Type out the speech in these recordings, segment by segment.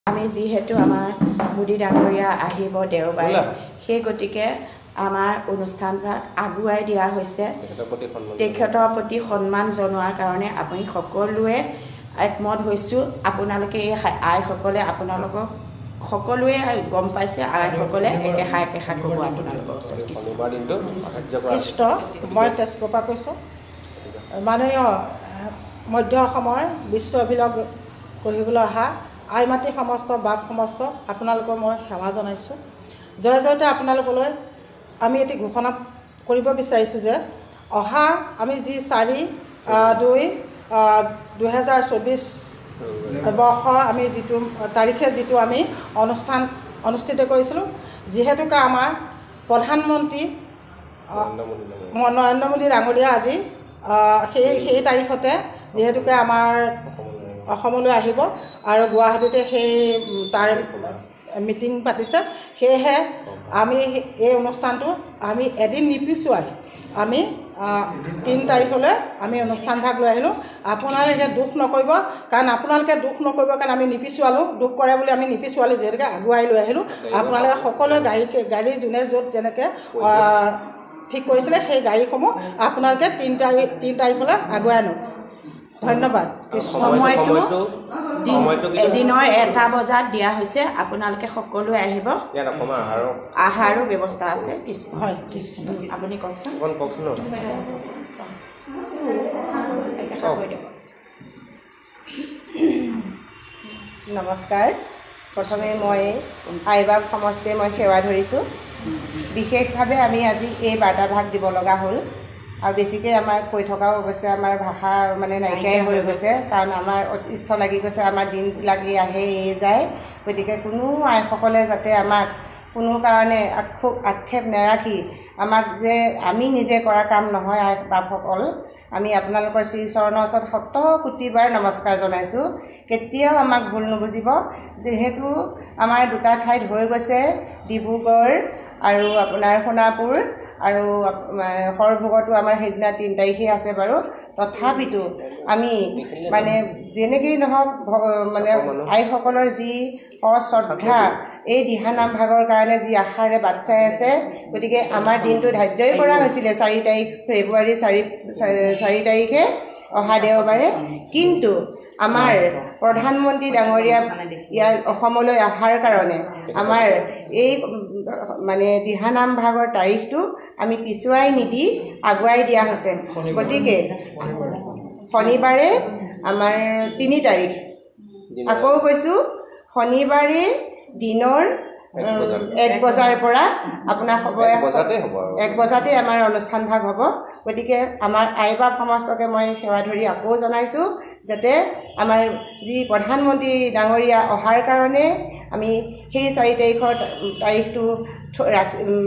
আমি যিহেতু আমাৰ মোদী ডাঙৰীয়া আহিব দেওবাৰে সেই গতিকে আমাৰ অনুষ্ঠানভাগ আগুৱাই দিয়া হৈছে তেখেতৰ প্ৰতি সন্মান জনোৱাৰ কাৰণে আমি সকলোৱে একমত হৈছোঁ আপোনালোকে এই আইসকলে আপোনালোকক সকলোৱে গম পাইছে আইসকলে একেষাৰ ক'ব আপোনালোকৰ কৃষ্ণ মই তেজপুৰৰ পৰা কৈছোঁ মাননীয় মধ্য অসমৰ বিশ্ব অভিলগ কৰিবলৈ অহা আইমাতৃ সমস্ত বাপ সমস্ত আপোনালোকৰ মই সেৱা জনাইছোঁ জয় জয়তে আপোনালোকলৈ আমি এটি ঘোষণা কৰিব বিচাৰিছোঁ যে অহা আমি যি 4/2/2024 বৰ্ষৰ আমি যিটো তাৰিখে যিটো আমি অনুষ্ঠান অনুষ্ঠিত কৰিছিলোঁ যিহেতুকে আমাৰ প্ৰধানমন্ত্ৰী নৰেন্দ্ৰ মোদী ডাঙৰীয়া আজি সেই তাৰিখতে যিহেতুকে আমাৰ অসমলৈ আহিব আৰু গুৱাহাটীতে সেই তাৰ মিটিং পাতিছে সেয়েহে আমি এই অনুষ্ঠানটো আমি এদিন নিপিছুৱাই আমি 3 তাৰিখলৈ আমি অনুষ্ঠানভাগ লৈ আহিলোঁ আপোনালোকে দুখ নকৰিব কাৰণ আপোনালোকে দুখ নকৰিব কাৰণ আমি নিপিছুৱালোঁ দুখ কৰে বুলি আমি নিপিছুৱালোঁ যিহেতুকে আগুৱাই লৈ আহিলোঁ আপোনালোকে সকলোৱে গাড়ী যোনে য'ত যেনেকৈ ঠিক কৰিছিলে সেই গাড়ীসমূহ আপোনালোকে 3 তাৰিখলৈ আগুৱাই আনো ধন্যবাদ সময়টো এদিনৰ 1টা বজাত দিয়া হৈছে আপোনালোকে সকলোৱে আহিব আহাৰো ব্যৱস্থা আছে হয় আপুনি কওকচোন নমস্কাৰ প্ৰথমে মই আইবাব সমষ্টিয়ে মই সেৱা ধৰিছোঁ বিশেষভাৱে আমি আজি এই বাৰ্তাভাগ দিব লগা হ'ল আৰু বেছিকৈ আমাৰ কৈ থকাও অৱশ্যে আমাৰ ভাষা মানে নাইকিয়াই হৈ গৈছে কাৰণ আমাৰ অতিষ্ঠ লাগি গৈছে আমাৰ দিনবিলাক আহে যায় গতিকে কোনো আইসকলে যাতে আমাক কোনো কাৰণে আক্ষেপ নাৰাখি আমাক যে আমি নিজে কৰা কাম নহয় আই বাপসকল আমি আপোনালোকৰ শ্ৰী চৰণৰ ওচৰত 100 কোটিবাৰ নমস্কাৰ জনাইছোঁ কেতিয়াও আমাক ভুল নুবুজিব যিহেতু আমাৰ দুটা ঠাইত হৈ গৈছে ডিব্ৰুগড় আৰু আপোনাৰ সোণাপুৰ আৰু সৰভোগতো আমাৰ সেইদিনা 3 তাৰিখে আছে বাৰু তথাপিতো আমি মানে যেনেকেই নহওক মানে আইসকলৰ যি অশ্ৰদ্ধা এই দিহানাম ভাগৰ কাৰণে যি আশাৰে বাট চাই আছে গতিকে আমাৰ দিনটো ধাৰ্যই কৰা হৈছিলে 4 তাৰিখ ফেব্ৰুৱাৰী 4 তাৰিখে অহা দেওবাৰে কিন্তু আমাৰ প্ৰধানমন্ত্ৰী ডাঙৰীয়া ইয়াৰ অসমলৈ অহাৰ কাৰণে আমাৰ এই মানে দিহানাম ভাগৰ তাৰিখটো আমি পিছুৱাই নিদি আগুৱাই দিয়া হৈছে গতিকে শনিবাৰে আমাৰ 3 তাৰিখ আকৌ কৈছোঁ শনিবাৰে দিনৰ 1 বজাৰ পৰা আপোনাৰ 1 বজাতে আমাৰ অনুষ্ঠানভাগ হ'ব গতিকে আমাৰ আইবাব সমস্তকে মই সেৱা ধৰি আকৌ জনাইছোঁ যাতে আমাৰ যি প্ৰধানমন্ত্ৰী ডাঙৰীয়া অহাৰ কাৰণে আমি সেই 4 তাৰিখৰ তাৰিখটো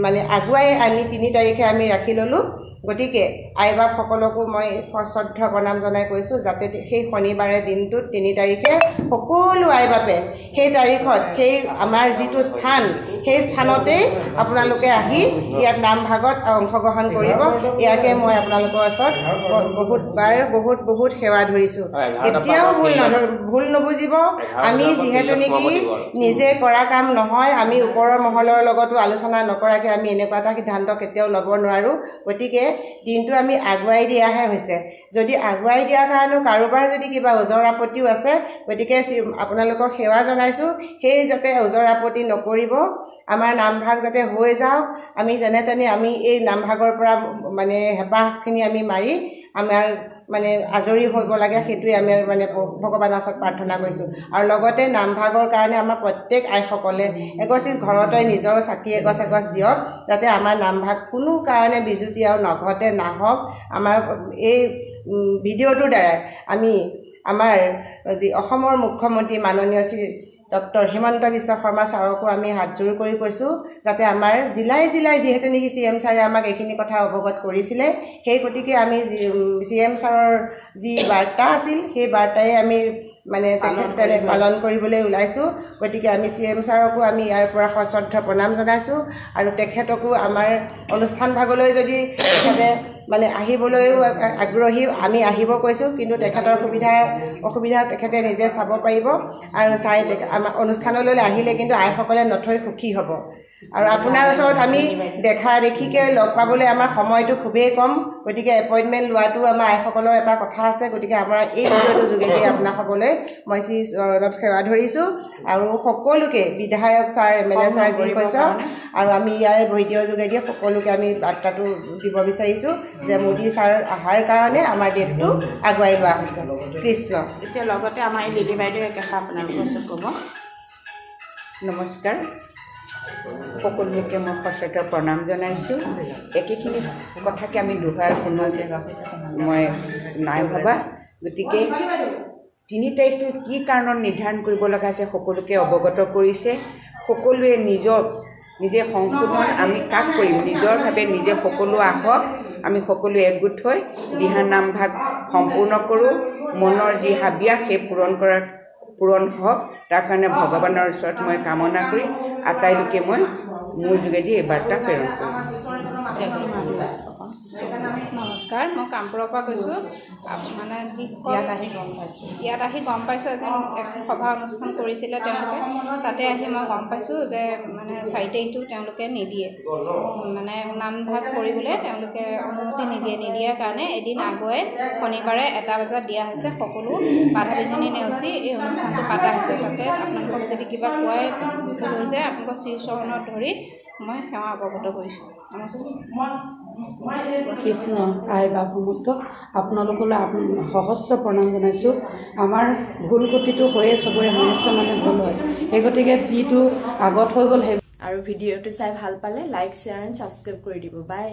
মানে আগুৱাই আনি 3 তাৰিখে আমি ৰাখি ল'লোঁ গতিকে আইবাব সকলকো মই সশ্ৰদ্ধ প্ৰণাম জনাই কৈছোঁ যাতে সেই শনিবাৰে দিনটোত 3 তাৰিখে সকলো আইবাবে সেই তাৰিখত সেই আমাৰ যিটো স্থান সেই স্থানতে আপোনালোকে আহি ইয়াত নামভাগত অংশগ্ৰহণ কৰিব ইয়াকে মই আপোনালোকৰ ওচৰত বহুত সেৱা ধৰিছোঁ এতিয়াও ভুল নুবুজিব আমি যিহেতু নেকি নিজে কৰা কাম নহয় আমি ওপৰৰ মহলৰ লগতো আলোচনা নকৰাকৈ আমি এনেকুৱা এটা সিদ্ধান্ত কেতিয়াও ল'ব নোৱাৰোঁ গতিকে দিনটো আমি আগুৱাই দিয়াহে হৈছে যদি আগুৱাই দিয়াৰ কাৰণে কাৰোবাৰ যদি কিবা ওজৰ আপত্তিও আছে গতিকে আপোনালোকক সেৱা জনাইছোঁ সেই যাতে ওজৰ আপত্তি নকৰিব আমাৰ নামভাগ যাতে হৈ যাওক আমি যেনে তেনে আমি এই নামভাগৰ পৰা মানে হেঁপাহখিনি আমি মাৰি আমাৰ মানে আজৰি হ'ব লাগে সেইটোৱে আমি মানে ভগৱানৰ ওচৰত প্ৰাৰ্থনা কৰিছোঁ আৰু লগতে নামভাগৰ কাৰণে আমাৰ প্ৰত্যেক আইসকলে এগছি ঘৰতে নিজৰ চাকি এগছ দিয়ক যাতে আমাৰ নামভাগ কোনো কাৰণে বিজুতি আৰু নঘটে নাহক আমাৰ এই ভিডিঅ'টোৰ দ্বাৰাই আমি আমাৰ যি অসমৰ মুখ্যমন্ত্ৰী মাননীয় শ্ৰী ডক্টৰ হিমন্ত বিশ্ব শৰ্মা ছাৰকো আমি হাতজোৰ কৰি কৈছোঁ যাতে আমাৰ জিলাই যিহেতু নেকি CM ছাৰে আমাক এইখিনি কথা অৱগত কৰিছিলে সেই গতিকে আমি CM ছাৰৰ যি বাৰ্তা আছিল সেই বাৰ্তাই আমি মানে তেখেতসকলে পালন কৰিবলৈ ওলাইছোঁ গতিকে আমি CM ছাৰকো আমি ইয়াৰ পৰা সশ্ৰদ্ধ প্ৰণাম জনাইছোঁ আৰু তেখেতকো আমাৰ অনুষ্ঠান ভাগলৈ যদি তেখেতে মানে আহিবলৈও আগ্ৰহী আমি আহিব কৈছোঁ কিন্তু তেখেতৰ অসুবিধা তেখেতে নিজে চাব পাৰিব আৰু চাই আমাৰ অনুষ্ঠানলৈ আহিলে কিন্তু আইসকলে নথৈ সুখী হ'ব আৰু আপোনাৰ ওচৰত আমি দেখা দেখিকৈ লগ পাবলৈ আমাৰ সময়টো খুবেই কম গতিকে এপইণ্টমেণ্ট লোৱাটো আমাৰ আইসকলৰ এটা কথা আছে গতিকে আমাৰ এই ভিডিঅ'টোৰ যোগেদি আপোনাক হ'বলৈ মই চৰণত সেৱা ধৰিছোঁ আৰু সকলোকে বিধায়ক ছাৰ MLA ছাৰ যি কৈছে আৰু আমি ইয়াৰ ভিডিঅ'ৰ যোগেদি সকলোকে আমি বাৰ্তাটো দিব বিচাৰিছোঁ যে মোদী ছাৰ অহাৰ কাৰণে আমাৰ ডেটটো আগুৱাই লোৱা হৈছে কৃষ্ণ এতিয়া লগতে আমাৰ এই লিলি বাইদেউ একেষাৰ আপোনালোকৰ ওচৰত ক'ব নমস্কাৰ সকলোকে মই সচেতন প্ৰণাম জনাইছোঁ একেখিনি কথাকে আমি দুহাৰ কোনো মই নাই ভাবা গতিকে 3 তাৰিখটো কি কাৰণত নিৰ্ধাৰণ কৰিব লগা আছে সকলোকে অৱগত কৰিছে সকলোৱে নিজে সংশোধন আমি কাক কৰিম নিজৰভাৱে নিজে সকলো আহক আমি সকলো একগোট হৈ দিহানাম ভাগ সম্পূৰ্ণ কৰোঁ মনৰ যি হাবিয়া সেই পূৰণ হওক তাৰ কাৰণে ভগৱানৰ ওচৰত মই কামনা কৰি আটাইলোকে মই মোৰ যোগেদি এই বাৰ্তা প্ৰেৰণ কৰিম নমস্কাৰ মই কামপুৰৰ পৰা কৈছোঁ মানে যি ইয়াত আহি গম পাইছোঁ আজি এখন সভা অনুষ্ঠান কৰিছিলে তেওঁলোকে তাতে আহি মই গম পাইছোঁ যে মানে 4 তাৰিখটো তেওঁলোকে নিদিয়ে মানে নামভাগ কৰিবলৈ তেওঁলোকে অনুমতি নিদিয়াৰ কাৰণে এদিন আগুৱাই শনিবাৰে 1 বজাত দিয়া হৈছে সকলো বাধা বিঘিনি নেওচি এই অনুষ্ঠানটো পতা হৈছে তাতে আপোনালোকক যদি কিবা কোৱাই ভুল হৈছে আপোনালোকক শ্ৰীচৰণত ধৰি মই সেৱা অৱগত কৰিছোঁ নমস্কাৰ কৃষ্ণ আই বা সমস্ত আপোনালোকলৈ সহস্ৰ প্ৰণাম জনাইছোঁ আমাৰ ভুল গতিটো হৈয়ে চবৰে মনুষ্য মানে ভুল হয় সেই গতিকে যিটো আগত হৈ গ'ল সেই আৰু ভিডিঅ'টো চাই ভাল পালে লাইক শ্বেয়াৰ এণ্ড ছাবস্ক্ৰাইব কৰি দিব বাই